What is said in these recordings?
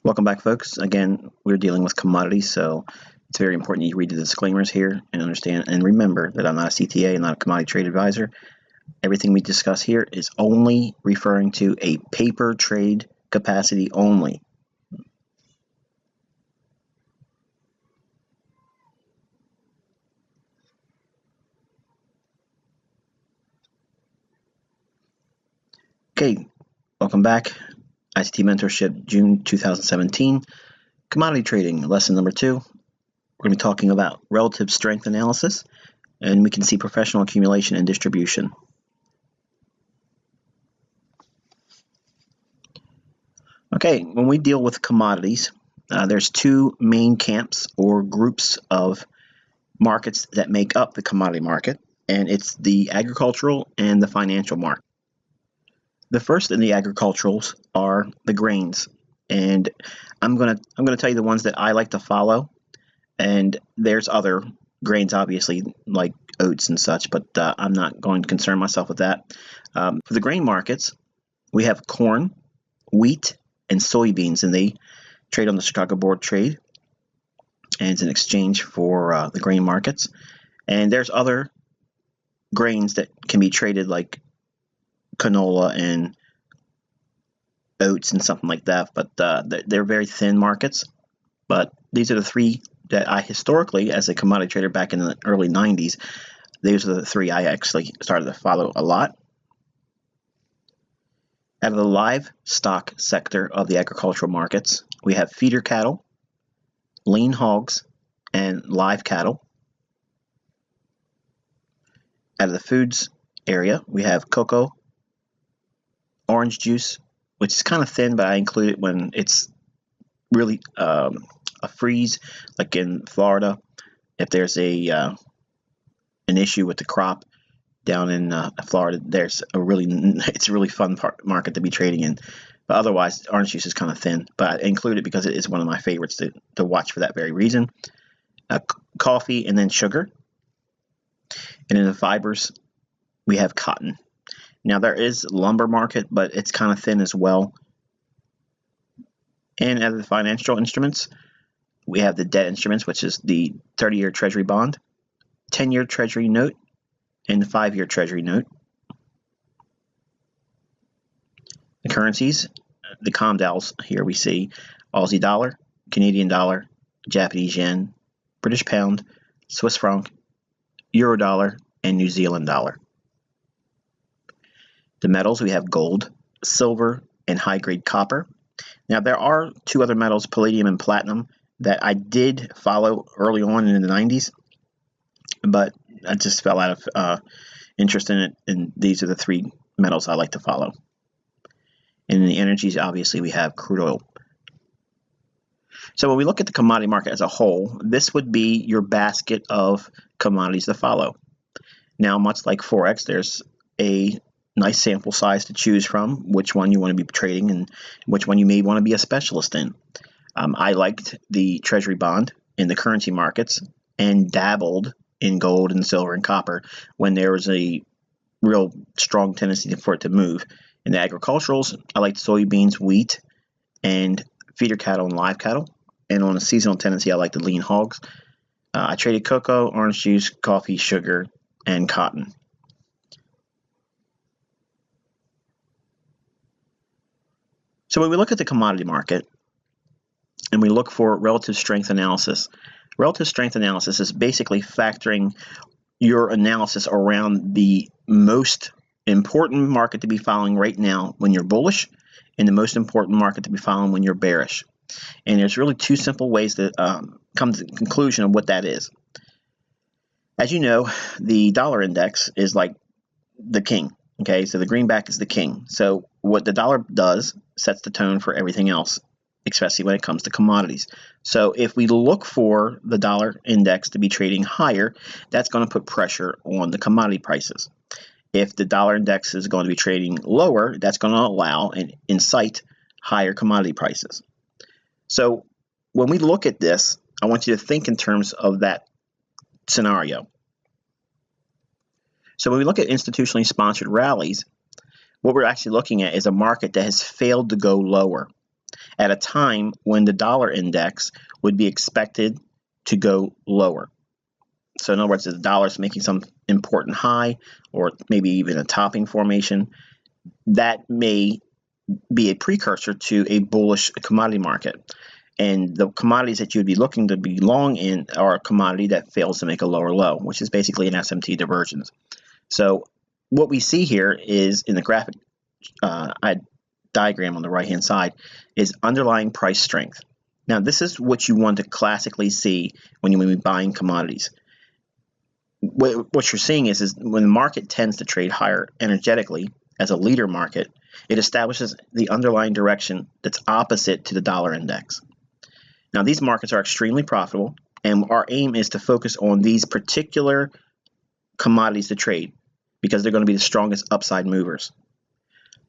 Welcome back, folks. Again, we're dealing with commodities, so it's very important you read the disclaimers here and understand and remember that I'm not a CTA, I'm not a commodity trade advisor. Everything we discuss here is only referring to a paper trade capacity only. Okay, welcome back. ICT Mentorship, June 2017. Commodity trading, lesson number 2. We're going to be talking about relative strength analysis, and we can see professional accumulation and distribution. Okay, when we deal with commodities, there's two main camps or groups of markets that make up the commodity market, and it's the agricultural and the financial market. The first in the agriculturals are the grains, and I'm gonna tell you the ones that I like to follow, and there's other grains obviously like oats and such, but I'm not going to concern myself with that. For the grain markets, we have corn, wheat, and soybeans, and they trade on the Chicago Board Trade, and it's an exchange for the grain markets. And there's other grains that can be traded like canola and oats and something like that, but they're very thin markets. But these are the three that I historically, as a commodity trader back in the early 90s, these are the three I actually started to follow a lot. Out of the livestock sector of the agricultural markets, we have feeder cattle, lean hogs, and live cattle. Out of the foods area, we have cocoa, orange juice, which is kind of thin, but I include it when it's really a freeze, like in Florida. If there's an issue with the crop down in Florida, it's a really fun market to be trading in. But otherwise, orange juice is kind of thin, but I include it because it is one of my favorites to watch for that very reason. Coffee and then sugar. And in the fibers, we have cotton. Now there is lumber market, but it's kind of thin as well. And out of the financial instruments, we have the debt instruments, which is the 30-year Treasury bond, 10-year Treasury note, and the 5-year Treasury note. The currencies, the COMDALs here we see Aussie dollar, Canadian dollar, Japanese yen, British pound, Swiss franc, Euro dollar, and New Zealand dollar. The metals, we have gold, silver, and high-grade copper. Now, there are two other metals, palladium and platinum, that I did follow early on in the 90s, but I just fell out of interest in it, and these are the three metals I like to follow. And in the energies, obviously, we have crude oil. So when we look at the commodity market as a whole, this would be your basket of commodities to follow. Now, much like Forex, there's a nice sample size to choose from, which one you want to be trading and which one you may want to be a specialist in. I liked the Treasury bond in the currency markets and dabbled in gold and silver and copper when there was a real strong tendency for it to move. In the agriculturals, I liked soybeans, wheat, and feeder cattle and live cattle. And on a seasonal tendency, I liked the lean hogs. I traded cocoa, orange juice, coffee, sugar, and cotton. So when we look at the commodity market and we look for relative strength analysis is basically factoring your analysis around the most important market to be following right now when you're bullish and the most important market to be following when you're bearish. And there's really two simple ways to come to the conclusion of what that is. As you know, the dollar index is like the king. Okay, so the greenback is the king. So what the dollar does sets the tone for everything else, especially when it comes to commodities. So if we look for the dollar index to be trading higher, that's going to put pressure on the commodity prices. If the dollar index is going to be trading lower, that's going to allow and incite higher commodity prices. So when we look at this, I want you to think in terms of that scenario. So when we look at institutionally sponsored rallies, what we're actually looking at is a market that has failed to go lower. at a time when the dollar index would be expected to go lower. So in other words, if the dollar is making some important high or maybe even a topping formation, that may be a precursor to a bullish commodity market. And the commodities that you would be looking to be long in are a commodity that fails to make a lower low, which is basically an SMT divergence. So what we see here is in the graphic diagram on the right hand side is underlying price strength. Now this is what you want to classically see when you be buying commodities. What you're seeing is when the market tends to trade higher energetically as a leader market, it establishes the underlying direction that's opposite to the dollar index. Now these markets are extremely profitable, and our aim is to focus on these particular commodities to trade because they're going to be the strongest upside movers.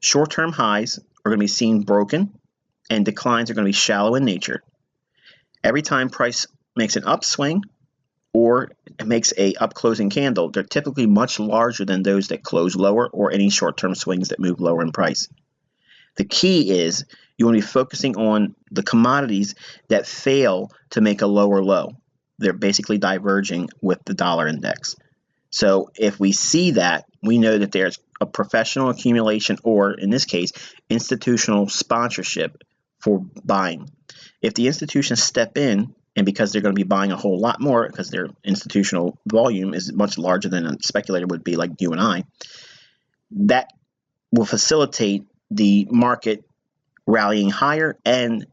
Short-term highs are going to be seen broken, and declines are going to be shallow in nature. Every time price makes an upswing or it makes a up-closing candle, they're typically much larger than those that close lower or any short-term swings that move lower in price. The key is you want to be focusing on the commodities that fail to make a lower low. They're basically diverging with the dollar index. So if we see that, we know that there's a professional accumulation, or in this case, institutional sponsorship for buying. If the institutions step in, and because they're going to be buying a whole lot more because their institutional volume is much larger than a speculator would be like you and I, that will facilitate the market rallying higher and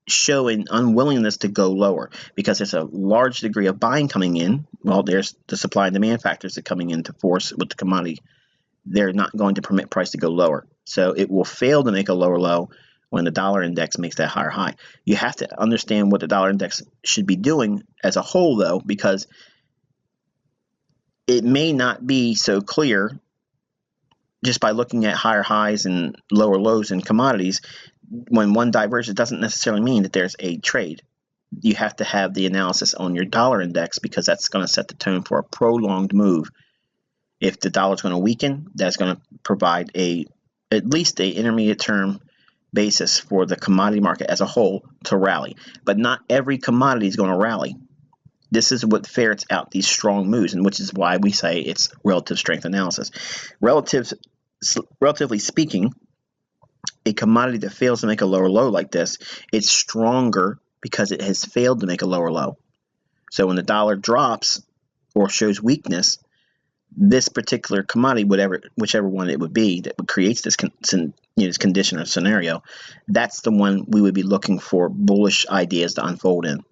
showing unwillingness to go lower because there's a large degree of buying coming in. Well, there's the supply and demand factors that are coming into force with the commodity. They're not going to permit price to go lower. So it will fail to make a lower low when the dollar index makes that higher high. You have to understand what the dollar index should be doing as a whole, though, because it may not be so clear just by looking at higher highs and lower lows in commodities. When one diverges, it doesn't necessarily mean that there's a trade. You have to have the analysis on your dollar index because that's going to set the tone for a prolonged move. If the dollar is going to weaken, that's going to provide at least an intermediate term basis for the commodity market as a whole to rally. But not every commodity is going to rally. This is what ferrets out these strong moves, and which is why we say it's relative strength analysis. Relatively speaking, a commodity that fails to make a lower low like this, it's stronger because it has failed to make a lower low. So when the dollar drops or shows weakness, this particular commodity, whichever one it would be that creates this condition or scenario, that's the one we would be looking for bullish ideas to unfold in.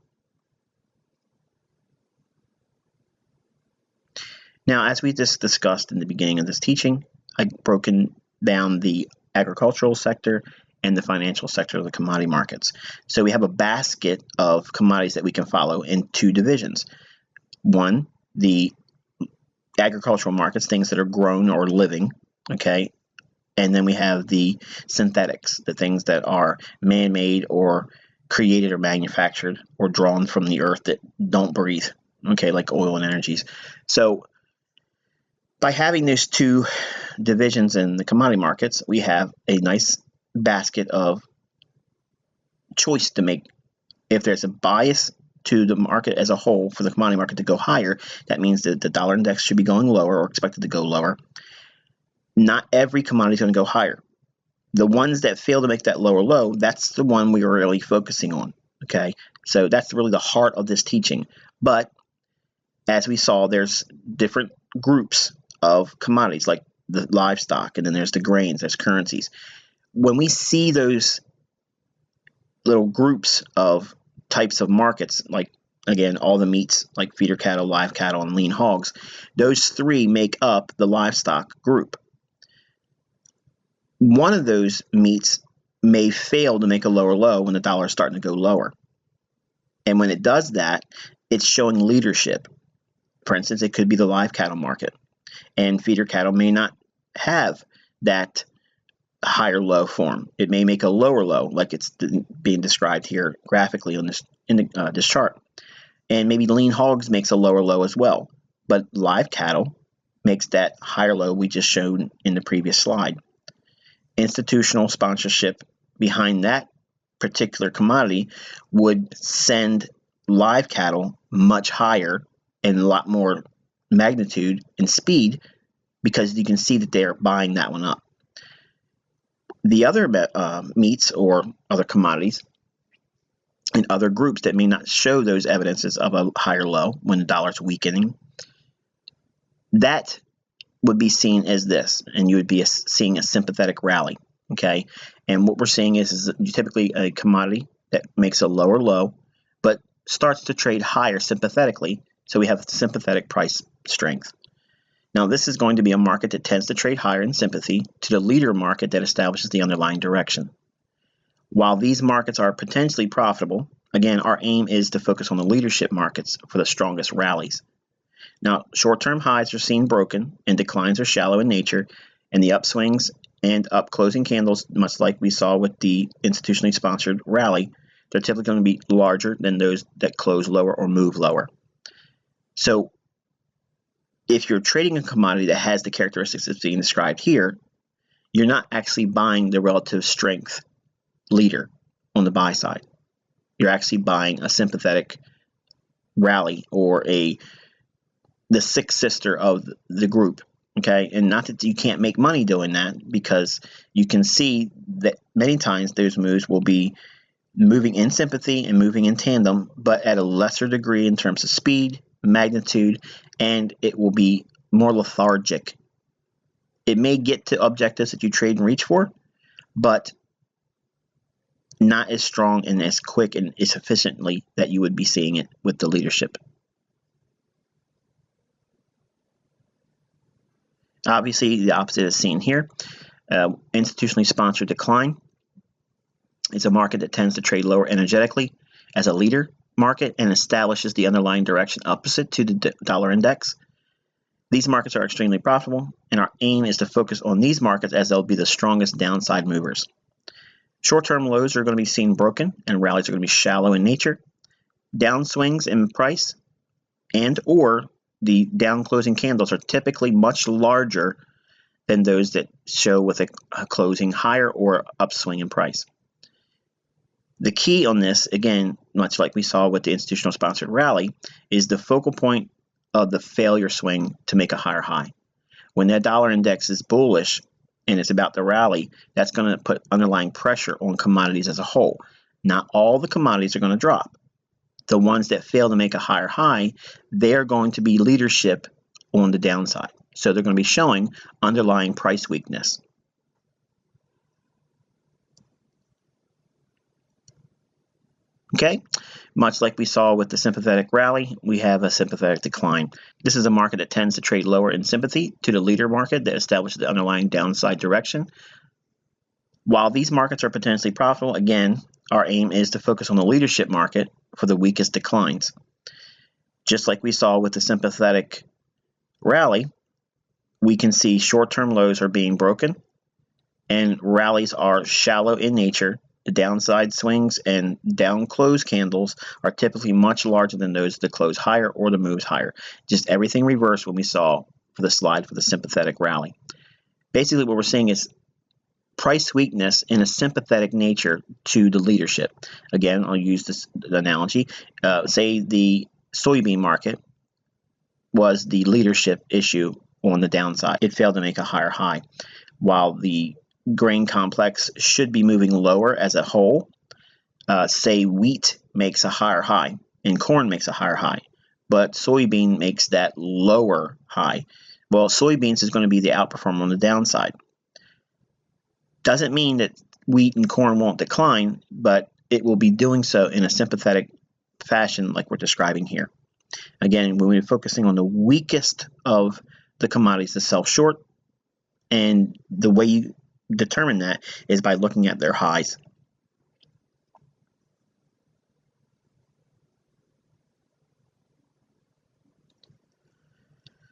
Now, as we just discussed in the beginning of this teaching, I've broken down the agricultural sector and the financial sector of the commodity markets. So we have a basket of commodities that we can follow in two divisions. One, the agricultural markets, things that are grown or living, okay? And then we have the synthetics, the things that are man-made or created or manufactured or drawn from the earth that don't breathe, okay, like oil and energies. So by having those two divisions in the commodity markets, we have a nice basket of choice to make. If there's a bias to the market as a whole for the commodity market to go higher, that means that the dollar index should be going lower or expected to go lower. Not every commodity is going to go higher. The ones that fail to make that lower low, that's the one we are really focusing on. Okay, so that's really the heart of this teaching. But as we saw, there's different groups of commodities like the livestock, and then there's the grains, there's currencies. When we see those little groups of types of markets, like again, all the meats like feeder cattle, live cattle, and lean hogs, those three make up the livestock group. One of those meats may fail to make a lower low when the dollar is starting to go lower. And when it does that, it's showing leadership. For instance, it could be the live cattle market. And feeder cattle may not have that higher low form. It may make a lower low, like it's being described here graphically on this chart. And maybe lean hogs makes a lower low as well. But live cattle makes that higher low we just showed in the previous slide. Institutional sponsorship behind that particular commodity would send live cattle much higher and a lot more magnitude and speed, because you can see that they're buying that one up. The other meats or other commodities and other groups that may not show those evidences of a higher low when the dollar's weakening, that would be seen as this, and you would be seeing a sympathetic rally. Okay, and what we're seeing is typically a commodity that makes a lower low but starts to trade higher sympathetically, so we have sympathetic price strength. Now, this is going to be a market that tends to trade higher in sympathy to the leader market that establishes the underlying direction. While these markets are potentially profitable, again, our aim is to focus on the leadership markets for the strongest rallies. Now, short-term highs are seen broken and declines are shallow in nature, and the upswings and up closing candles, much like we saw with the institutionally sponsored rally, they're typically going to be larger than those that close lower or move lower. So if you're trading a commodity that has the characteristics that's being described here, you're not actually buying the relative strength leader on the buy side. You're actually buying a sympathetic rally or the sixth sister of the group. Okay, and not that you can't make money doing that, because you can see that many times those moves will be moving in sympathy and moving in tandem, but at a lesser degree in terms of speed, magnitude, and it will be more lethargic. It may get to objectives that you trade and reach for, but not as strong and as quick and as efficiently that you would be seeing it with the leadership. Obviously, the opposite is seen here. Institutionally sponsored decline. It's a market that tends to trade lower energetically as a leader market and establishes the underlying direction opposite to the dollar index. These markets are extremely profitable, and our aim is to focus on these markets as they'll be the strongest downside movers. Short-term lows are going to be seen broken, and rallies are going to be shallow in nature. Downswings in price and or the down closing candles are typically much larger than those that show with a closing higher or upswing in price. The key on this, again, much like we saw with the institutional sponsored rally, is the focal point of the failure swing to make a higher high. When that dollar index is bullish and it's about the rally, that's going to put underlying pressure on commodities as a whole. Not all the commodities are going to drop. The ones that fail to make a higher high, they're going to be leadership on the downside. So they're going to be showing underlying price weakness. Okay, much like we saw with the sympathetic rally, we have a sympathetic decline. This is a market that tends to trade lower in sympathy to the leader market that establishes the underlying downside direction. While these markets are potentially profitable, again, our aim is to focus on the leadership market for the weakest declines. Just like we saw with the sympathetic rally, we can see short-term lows are being broken and rallies are shallow in nature. The downside swings and down close candles are typically much larger than those that close higher or the moves higher. Just everything reversed when we saw for the slide for the sympathetic rally. Basically what we're seeing is price weakness in a sympathetic nature to the leadership. Again, I'll use this analogy. Say the soybean market was the leadership issue on the downside. It failed to make a higher high. While the grain complex should be moving lower as a whole, say wheat makes a higher high and corn makes a higher high, but soybean makes that lower high. Well, soybeans is going to be the outperformer on the downside. Doesn't mean that wheat and corn won't decline, but it will be doing so in a sympathetic fashion like we're describing here. Again, when we're focusing on the weakest of the commodities to sell short, and the way you determine that is by looking at their highs.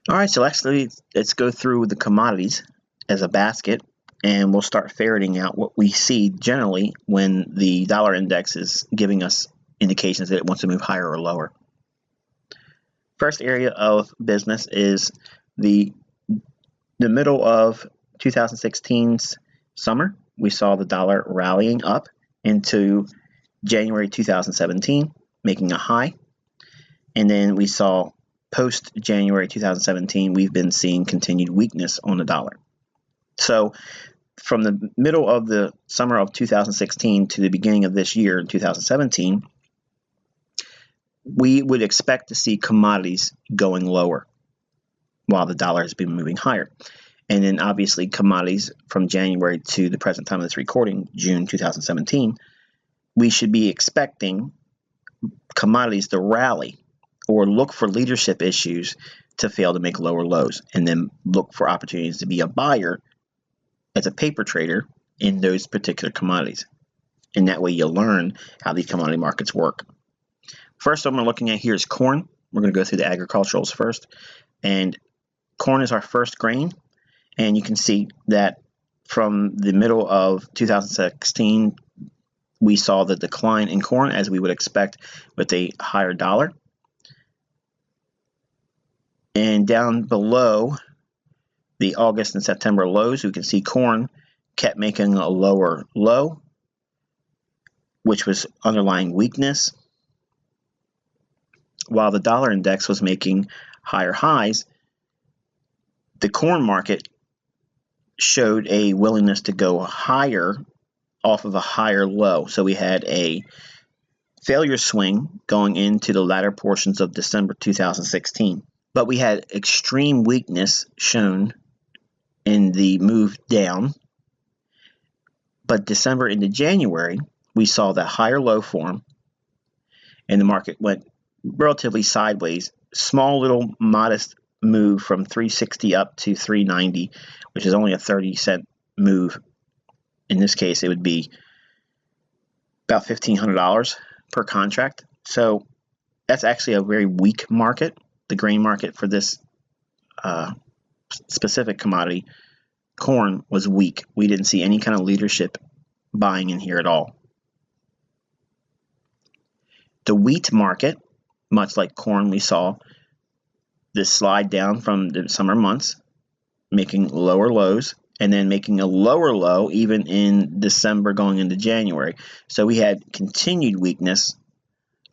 All right, so let's go through the commodities as a basket, and we'll start ferreting out what we see generally when the dollar index is giving us indications that it wants to move higher or lower. First area of business is the middle of 2016's summer. We saw the dollar rallying up into January 2017, making a high. And then we saw post-January 2017, we've been seeing continued weakness on the dollar. So from the middle of the summer of 2016 to the beginning of this year in 2017, we would expect to see commodities going lower while the dollar has been moving higher. And then obviously commodities from January to the present time of this recording, June 2017, we should be expecting commodities to rally or look for leadership issues to fail to make lower lows, and then look for opportunities to be a buyer as a paper trader in those particular commodities. And that way you'll learn how these commodity markets work. First one we're looking at here is corn. We're going to go through the agriculturals first. And corn is our first grain. And you can see that from the middle of 2016, we saw the decline in corn as we would expect with a higher dollar. And down below the August and September lows, you can see corn kept making a lower low, which was underlying weakness, while the dollar index was making higher highs. The corn market showed a willingness to go higher off of a higher low. So we had a failure swing going into the latter portions of December 2016. But we had extreme weakness shown in the move down. But December into January, we saw that higher low form, and the market went relatively sideways. Small little modest move from 360 up to 390, which is only a 30-cent move. In this case, it would be about $1,500 per contract. So that's actually a very weak market. The grain market for this specific commodity, corn, was weak. We didn't see any kind of leadership buying in here at all. The wheat market, much like corn, we saw this slide down from the summer months, making lower lows, and then making a lower low even in December going into January. So we had continued weakness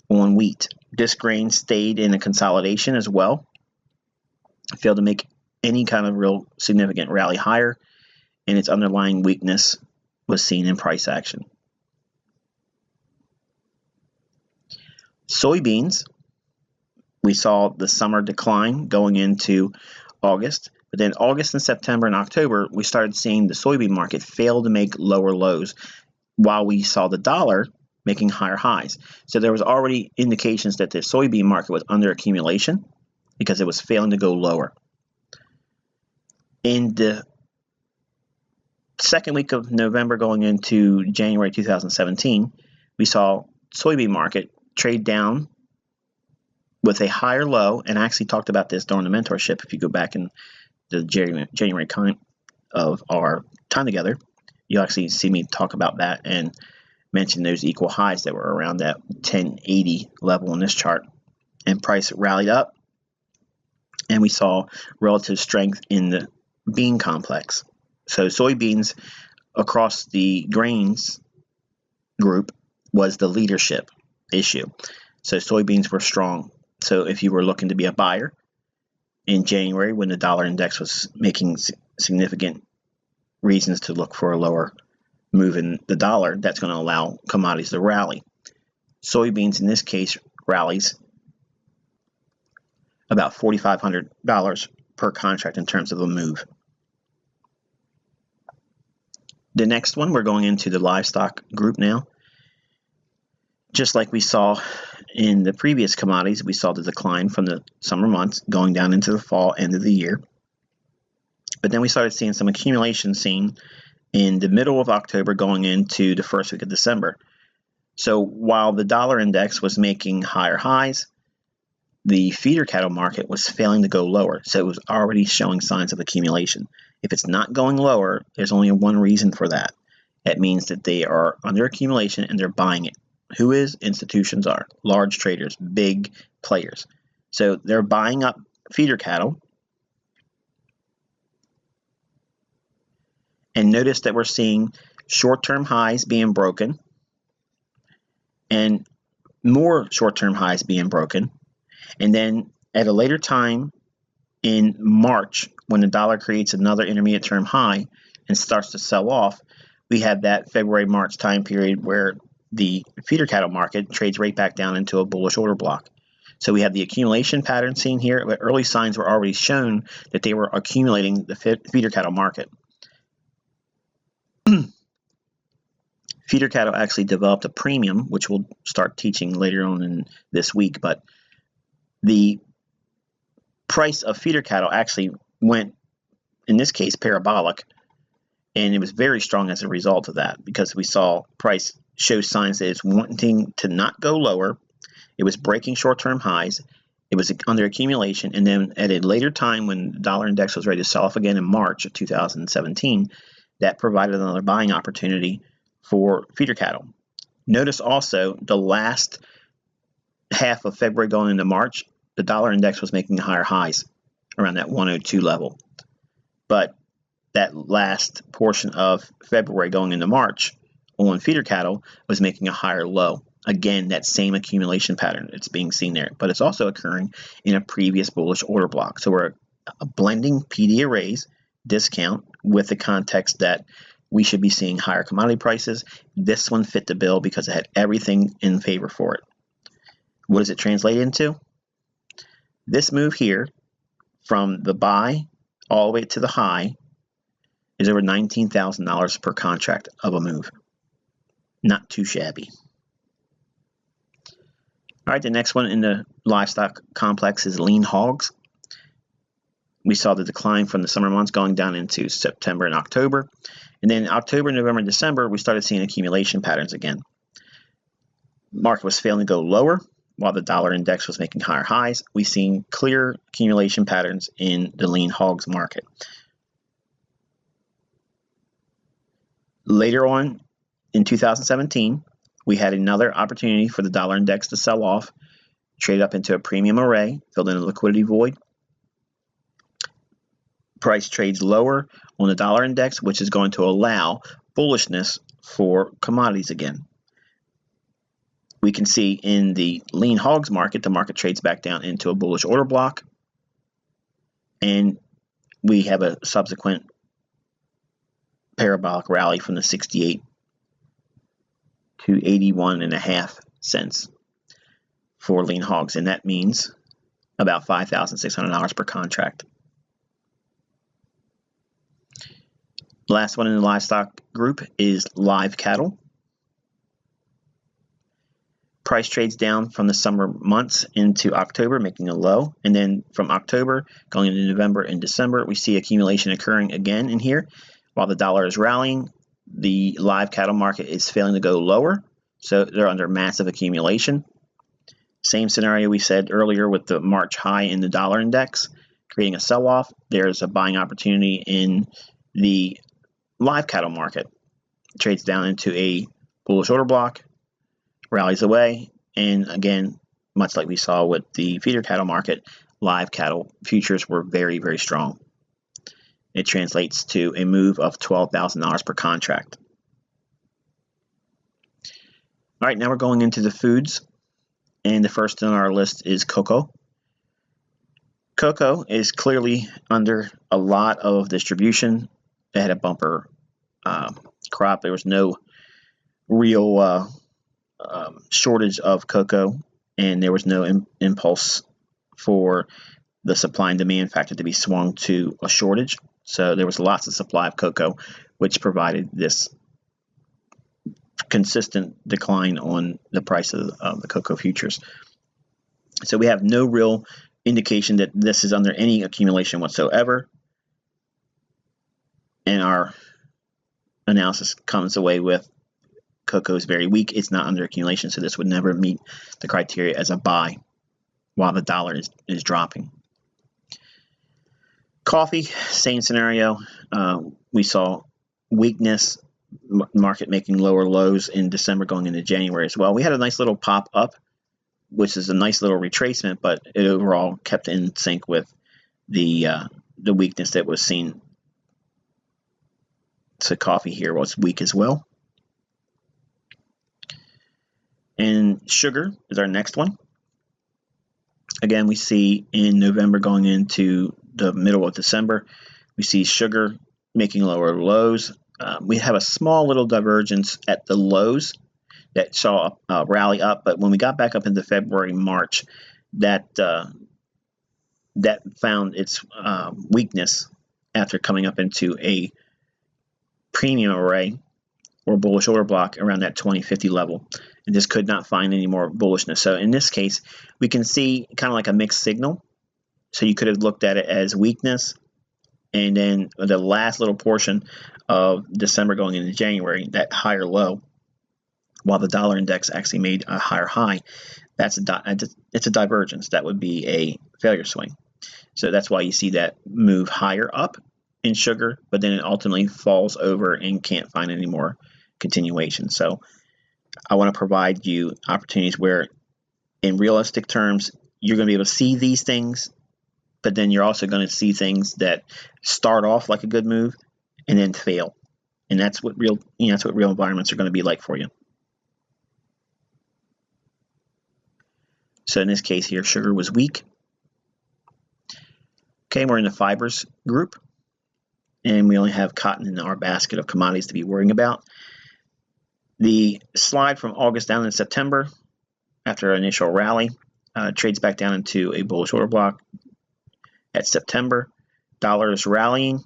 on wheat. This grain stayed in a consolidation as well, failed to make any kind of real significant rally higher, and its underlying weakness was seen in price action. Soybeans, we saw the summer decline going into August, but then August and September and October, we started seeing the soybean market fail to make lower lows, while we saw the dollar making higher highs. So there was already indications that the soybean market was under accumulation because it was failing to go lower. In the second week of November going into January 2017, we saw soybean market trade down with a higher low, and I actually talked about this during the mentorship. If you go back in the January kind of our time together, you'll actually see me talk about that and mention those equal highs that were around that 1080 level in this chart. And price rallied up, and we saw relative strength in the bean complex. So soybeans across the grains group was the leadership issue. So soybeans were strong. So if you were looking to be a buyer in January when the dollar index was making significant reasons to look for a lower move in the dollar, that's going to allow commodities to rally. Soybeans in this case rallies about $4,500 per contract in terms of a move. The next one, we're going into the livestock group now. Just like we saw in the previous commodities, we saw the decline from the summer months going down into the fall end of the year. But then we started seeing some accumulation seen in the middle of October going into the first week of December. So while the dollar index was making higher highs, the feeder cattle market was failing to go lower. So it was already showing signs of accumulation. If it's not going lower, there's only one reason for that. That means that they are under accumulation and they're buying it. Who is? Institutions are. Large traders, big players. So they're buying up feeder cattle. And notice that we're seeing short-term highs being broken and more short-term highs being broken. And then at a later time in March, when the dollar creates another intermediate term high and starts to sell off, we have that February-March time period where the feeder cattle market trades right back down into a bullish order block. So we have the accumulation pattern seen here, but early signs were already shown that they were accumulating the feeder cattle market. Feeder cattle actually developed a premium, which we'll start teaching later on in this week, but the price of feeder cattle actually went, in this case, parabolic, and it was very strong as a result of that, because we saw price show signs that it's wanting to not go lower. It was breaking short-term highs. It was under accumulation, and then at a later time when the dollar index was ready to sell off again in March of 2017, that provided another buying opportunity for feeder cattle. Notice also the last half of February going into March, the dollar index was making higher highs around that 102 level. But that last portion of February going into March on feeder cattle was making a higher low. Again, that same accumulation pattern it's being seen there, but it's also occurring in a previous bullish order block. So we're blending PD arrays discount with the context that we should be seeing higher commodity prices. This one fit the bill because it had everything in favor for it. What does it translate into? This move here from the buy all the way to the high is over $19,000 per contract of a move. Not too shabby. All right, the next one in the livestock complex is lean hogs. We saw the decline from the summer months going down into September and October. And then October, November, and December, we started seeing accumulation patterns again. Market was failing to go lower while the dollar index was making higher highs. We've seen clear accumulation patterns in the lean hogs market. Later on in 2017, we had another opportunity for the dollar index to sell off, trade up into a premium array, filled in a liquidity void. Price trades lower on the dollar index, which is going to allow bullishness for commodities again. We can see in the lean hogs market, the market trades back down into a bullish order block, and we have a subsequent parabolic rally from the 68 to 81.5 cents for lean hogs, and that means about $5,600 per contract. The last one in the livestock group is live cattle. Price trades down from the summer months into October, making a low, and then from October going into November and December, we see accumulation occurring again in here. While the dollar is rallying, the live cattle market is failing to go lower, so they're under massive accumulation. Same scenario we said earlier with the March high in the dollar index, creating a sell-off. There's a buying opportunity in the live cattle market. Trades down into a bullish order block, rallies away, and again, much like we saw with the feeder cattle market, live cattle futures were very, very strong. It translates to a move of $12,000 per contract. All right, now we're going into the foods, and the first on our list is cocoa. Cocoa is clearly under a lot of distribution. It had a bumper crop. There was no real shortage of cocoa, and there was no impulse for the supply and demand factor to be swung to a shortage. So there was lots of supply of cocoa, which provided this consistent decline on the price of the cocoa futures. So we have no real indication that this is under any accumulation whatsoever. And our analysis comes away with cocoa is very weak. It's not under accumulation, so this would never meet the criteria as a buy while the dollar is dropping. Coffee, same scenario. We saw weakness, market making lower lows in December going into January as well. We had a nice little pop up, which is a nice little retracement, but it overall kept in sync with the weakness that was seen. So coffee here was weak as well. And sugar is our next one. Again, we see in November going into the middle of December, we see sugar making lower lows. We have a small little divergence at the lows that saw a rally up, but when we got back up into February, March, that found its weakness after coming up into a premium array or bullish order block around that 2050 level, and just could not find any more bullishness. So in this case, we can see kind of like a mixed signal. So you could have looked at it as weakness, and then the last little portion of December going into January, that higher low, while the dollar index actually made a higher high, it's a divergence. That would be a failure swing. So that's why you see that move higher up in sugar, but then it ultimately falls over and can't find any more continuation. So I want to provide you opportunities where, in realistic terms, you're going to be able to see these things, but then you're also going to see things that start off like a good move and then fail. And that's what real environments are going to be like for you. So in this case here, sugar was weak. Okay, we're in the fibers group, and we only have cotton in our basket of commodities to be worrying about. The slide from August down in September, after an initial rally, trades back down into a bullish order block at September. Dollar is rallying,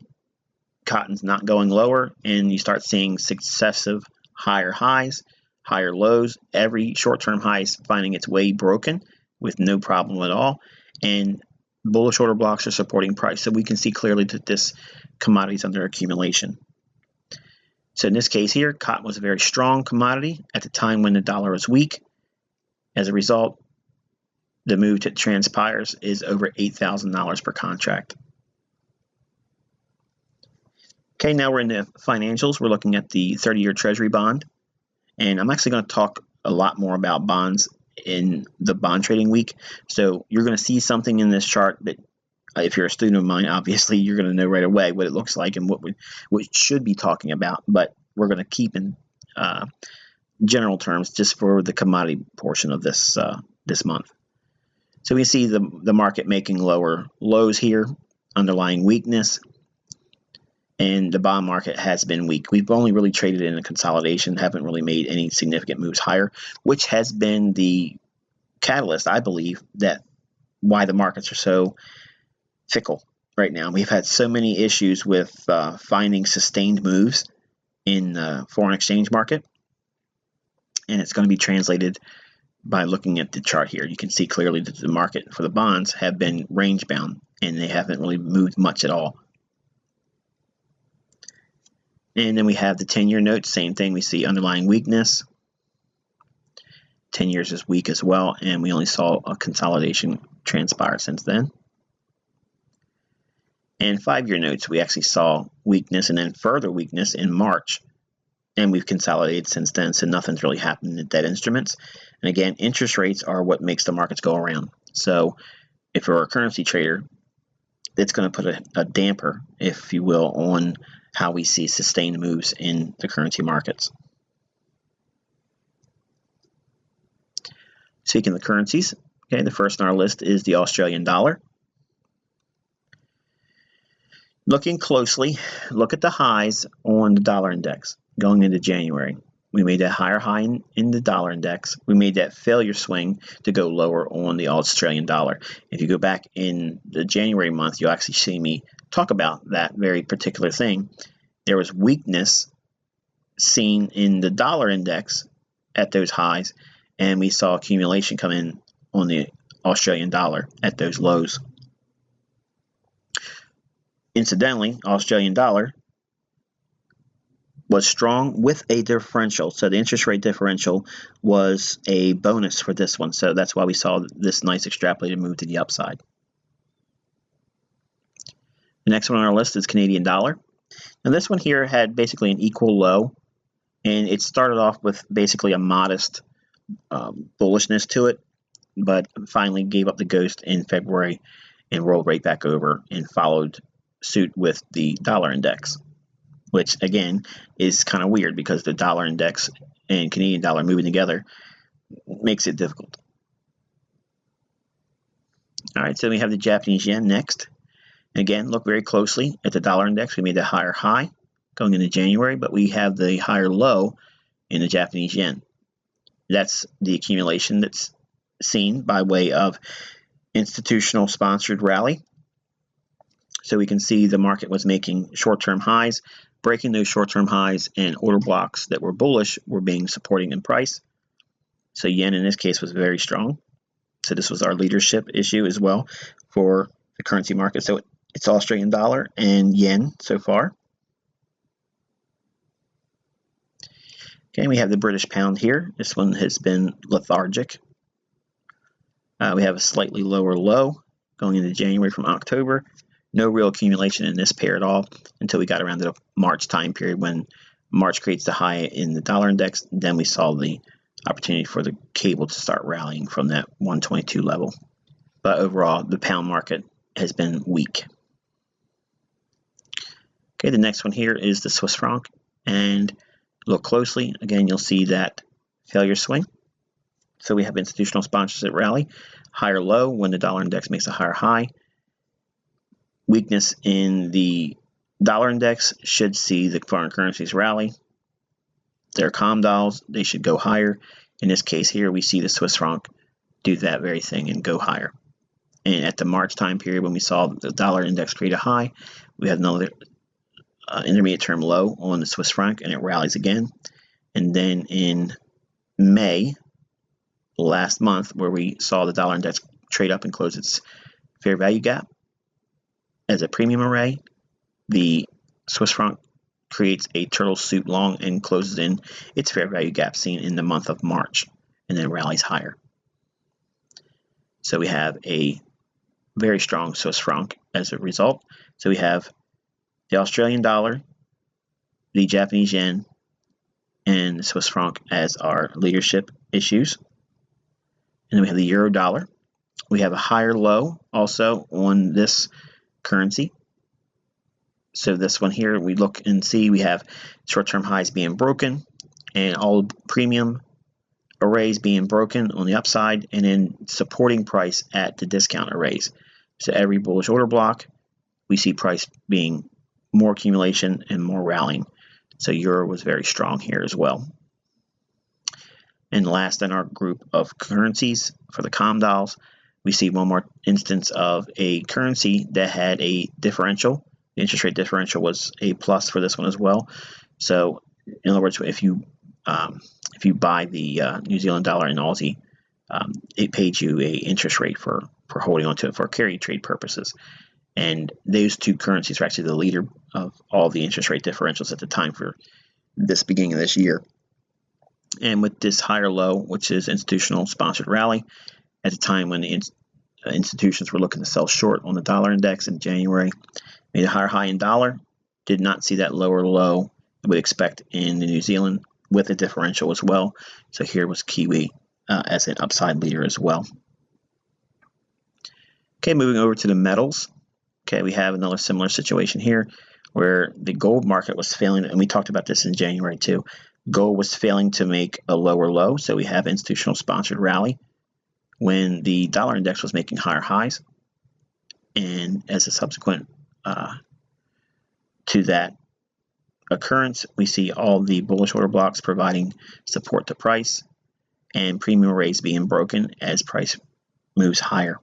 cotton's not going lower, and you start seeing successive higher highs, higher lows. Every short-term high is finding its way broken with no problem at all, and bullish order blocks are supporting price. So we can see clearly that this commodity is under accumulation. So in this case here, cotton was a very strong commodity at the time when the dollar was weak. As a result, the move that transpires is over $8,000 per contract. Okay, now we're in the financials. We're looking at the 30-year Treasury bond. And I'm actually going to talk a lot more about bonds in the bond trading week. So you're going to see something in this chart that, if you're a student of mine, obviously you're going to know right away what it looks like and what we should be talking about. But we're going to keep in general terms just for the commodity portion of this month. So we see the market making lower lows here, underlying weakness, and the bond market has been weak. We've only really traded in a consolidation, haven't really made any significant moves higher, which has been the catalyst, I believe, that why the markets are so fickle right now. We've had so many issues with finding sustained moves in the foreign exchange market, and it's going to be translated by looking at the chart here. You can see clearly that the market for the bonds have been range bound, and they haven't really moved much at all. And then we have the 10-year notes, same thing. We see underlying weakness. 10 years is weak as well, and we only saw a consolidation transpire since then. And 5-year notes, we actually saw weakness and then further weakness in March, and we've consolidated since then, so nothing's really happened in debt instruments. And again, interest rates are what makes the markets go around. So if you're a currency trader, it's going to put a damper, if you will, on how we see sustained moves in the currency markets. Speaking of the currencies, okay, the first on our list is the Australian dollar. Looking closely, look at the highs on the dollar index going into January. We made that higher high in the dollar index. We made that failure swing to go lower on the Australian dollar. If you go back in the January month, you'll actually see me talk about that very particular thing. There was weakness seen in the dollar index at those highs, and we saw accumulation come in on the Australian dollar at those lows. Incidentally, Australian dollar was strong with a differential. So the interest rate differential was a bonus for this one. So that's why we saw this nice extrapolated move to the upside. The next one on our list is Canadian dollar. Now this one here had basically an equal low, and it started off with basically a modest bullishness to it, but finally gave up the ghost in February and rolled right back over and followed suit with the dollar index, which again is kind of weird because the dollar index and Canadian dollar moving together makes it difficult. All right, so we have the Japanese yen next. Again, look very closely at the dollar index. We made a higher high going into January, but we have the higher low in the Japanese yen. That's the accumulation that's seen by way of institutional sponsored rally. So we can see the market was making short-term highs, breaking those short-term highs, and order blocks that were bullish were being supporting in price. So yen in this case was very strong. So this was our leadership issue as well for the currency market. So it's Australian dollar and yen so far. Okay, we have the British pound here. This one has been lethargic. We have a slightly lower low going into January from October. No real accumulation in this pair at all until we got around to the March time period when March creates the high in the dollar index. Then we saw the opportunity for the cable to start rallying from that 122 level. But overall, the pound market has been weak. Okay, the next one here is the Swiss franc, and look closely. Again, you'll see that failure swing. So we have institutional sponsorship rally, higher low when the dollar index makes a higher high. Weakness in the dollar index should see the foreign currencies rally. They're COMDOLs, they should go higher. In this case here, we see the Swiss franc do that very thing and go higher. And at the March time period when we saw the dollar index create a high, we had another intermediate term low on the Swiss franc, and it rallies again. And then in May, last month, where we saw the dollar index trade up and close its fair value gap as a premium array, the Swiss franc creates a turtle soup long and closes in its fair value gap seen in the month of March, and then rallies higher. So we have a very strong Swiss franc as a result. So we have the Australian dollar, the Japanese yen, and the Swiss franc as our leadership issues. And then we have the euro dollar. We have a higher low also on this currency. So this one here, we look and see we have short-term highs being broken and all premium arrays being broken on the upside, and then supporting price at the discount arrays. So every bullish order block, we see price being more accumulation and more rallying. So euro was very strong here as well. And last in our group of currencies for the COMDOLs, we see one more instance of a currency that had a differential. The interest rate differential was a plus for this one as well. So in other words, if you buy the New Zealand dollar in Aussie, it paid you a interest rate for holding onto it for carry trade purposes. And those two currencies were actually the leader of all the interest rate differentials at the time for this beginning of this year. And with this higher low, which is institutional sponsored rally, at the time when the institutions were looking to sell short on the dollar index in January, made a higher high in dollar, did not see that lower low that we expect in the New Zealand with a differential as well. So here was Kiwi as an upside leader as well. Okay, moving over to the metals. Okay, we have another similar situation here where the gold market was failing, and we talked about this in January too. Gold was failing to make a lower low, so we have institutional sponsored rally when the dollar index was making higher highs. And as a subsequent to that occurrence, we see all the bullish order blocks providing support to price and premium arrays being broken as price moves higher.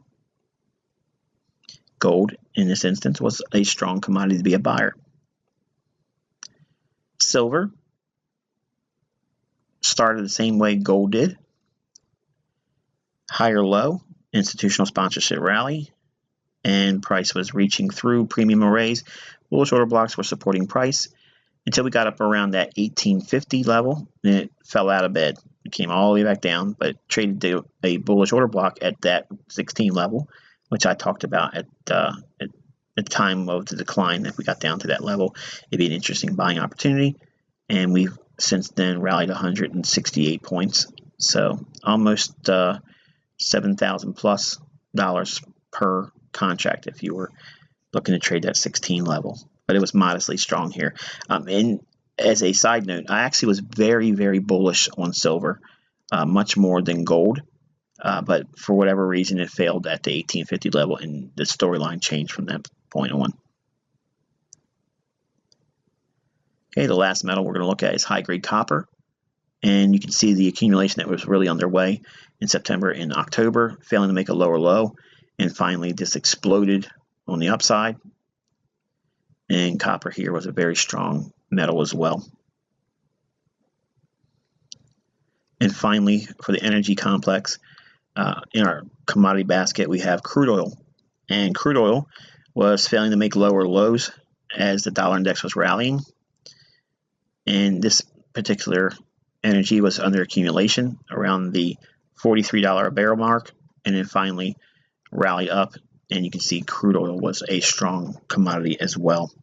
Gold, in this instance, was a strong commodity to be a buyer. Silver started the same way gold did. Higher low, institutional sponsorship rally, and price was reaching through premium arrays. Bullish order blocks were supporting price until we got up around that 1850 level, and it fell out of bed. It came all the way back down, but traded to a bullish order block at that 16 level, which I talked about at the time of the decline. If we got down to that level, it'd be an interesting buying opportunity. And we've since then rallied 168 points, so almost $7,000 plus per contract if you were looking to trade that 16 level. But it was modestly strong here. And as a side note, I actually was very, very bullish on silver much more than gold. But for whatever reason, it failed at the 1850 level, and the storyline changed from that point on. Okay, the last metal we're going to look at is high-grade copper. And you can see the accumulation that was really underway in September and October, failing to make a lower low. And finally, this exploded on the upside. And copper here was a very strong metal as well. And finally, for the energy complex, in our commodity basket, we have crude oil. And crude oil was failing to make lower lows as the dollar index was rallying. And this particular energy was under accumulation around the $43 a barrel mark, and then finally rally up. And you can see crude oil was a strong commodity as well.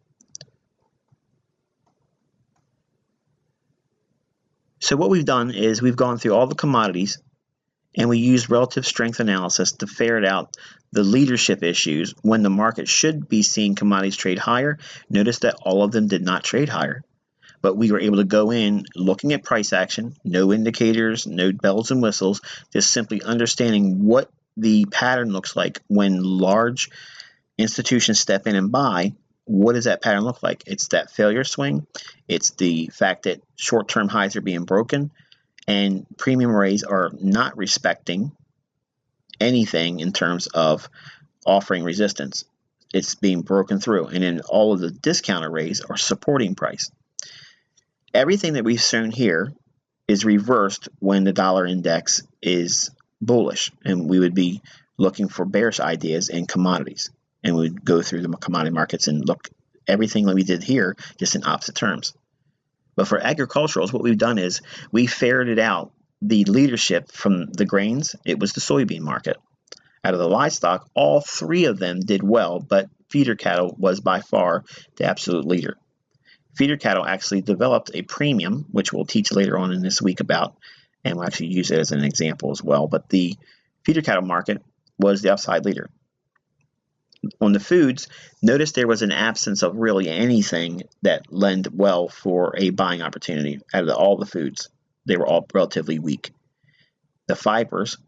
So what we've done is we've gone through all the commodities, and we used relative strength analysis to ferret out the leadership issues when the market should be seeing commodities trade higher. Notice that all of them did not trade higher, but we were able to go in looking at price action, no indicators, no bells and whistles, just simply understanding what the pattern looks like when large institutions step in and buy. What does that pattern look like? It's that failure swing. It's the fact that short-term highs are being broken and premium arrays are not respecting anything in terms of offering resistance. It's being broken through, and then all of the discount arrays are supporting price. Everything that we've shown here is reversed when the dollar index is bullish, and we would be looking for bearish ideas in commodities. And we'd go through the commodity markets and look everything that we did here just in opposite terms. But for agriculturals, what we've done is we ferreted out the leadership from the grains. It was the soybean market. Out of the livestock, all three of them did well, but feeder cattle was by far the absolute leader. Feeder cattle actually developed a premium, which we'll teach later on in this week about, and we'll actually use it as an example as well. But the feeder cattle market was the upside leader. On the foods, notice there was an absence of really anything that lent well for a buying opportunity. Out of all the foods, they were all relatively weak. The fibers,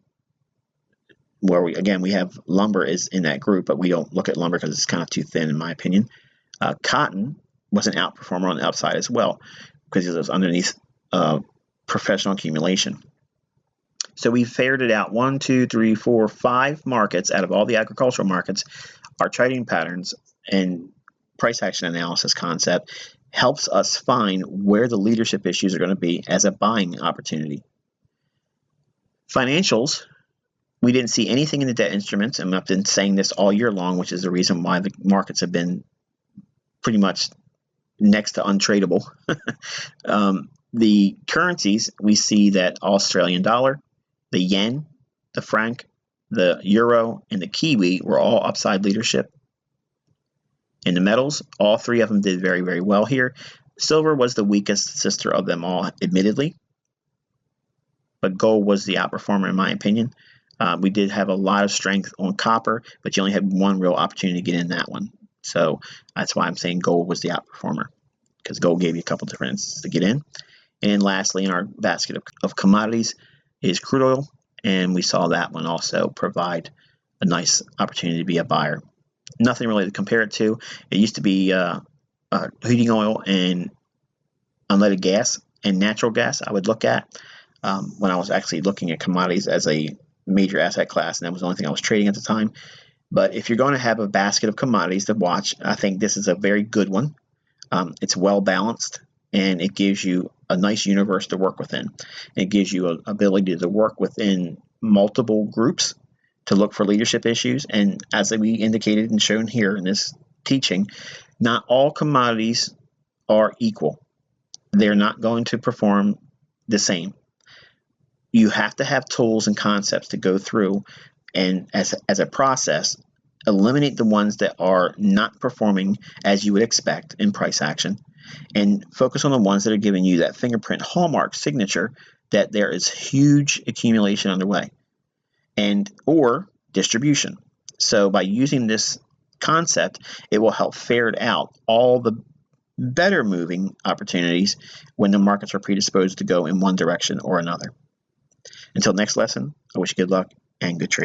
where we have lumber is in that group, but we don't look at lumber because it's kind of too thin in my opinion. Cotton was an outperformer on the upside as well because it was underneath professional accumulation. So we ferreted out 1, 2, 3, 4, 5 markets out of all the agricultural markets. Our trading patterns and price action analysis concept helps us find where the leadership issues are going to be as a buying opportunity. Financials, we didn't see anything in the debt instruments, and I've been saying this all year long, which is the reason why the markets have been pretty much next to untradeable. The currencies, we see that Australian dollar, the yen, the franc, the euro, and the kiwi were all upside leadership. In the metals, all three of them did very, very well here. Silver was the weakest sister of them all, admittedly, but gold was the outperformer in my opinion. We did have a lot of strength on copper, but you only had one real opportunity to get in that one. So that's why I'm saying gold was the outperformer, because gold gave you a couple different instances to get in. And lastly, in our basket of commodities is crude oil, and we saw that one also provide a nice opportunity to be a buyer. Nothing really to compare it to. It used to be heating oil and unleaded gas and natural gas I would look at when I was actually looking at commodities as a major asset class, and that was the only thing I was trading at the time. But if you're going to have a basket of commodities to watch, I think this is a very good one. It's well balanced, and it gives you a nice universe to work within. It gives you an ability to work within multiple groups to look for leadership issues. And as we indicated and shown here in this teaching, not all commodities are equal. They're not going to perform the same. You have to have tools and concepts to go through and as a process, eliminate the ones that are not performing as you would expect in price action, and focus on the ones that are giving you that fingerprint hallmark signature that there is huge accumulation underway and or distribution. So by using this concept, it will help ferret out all the better moving opportunities when the markets are predisposed to go in one direction or another. Until next lesson, I wish you good luck and good trading.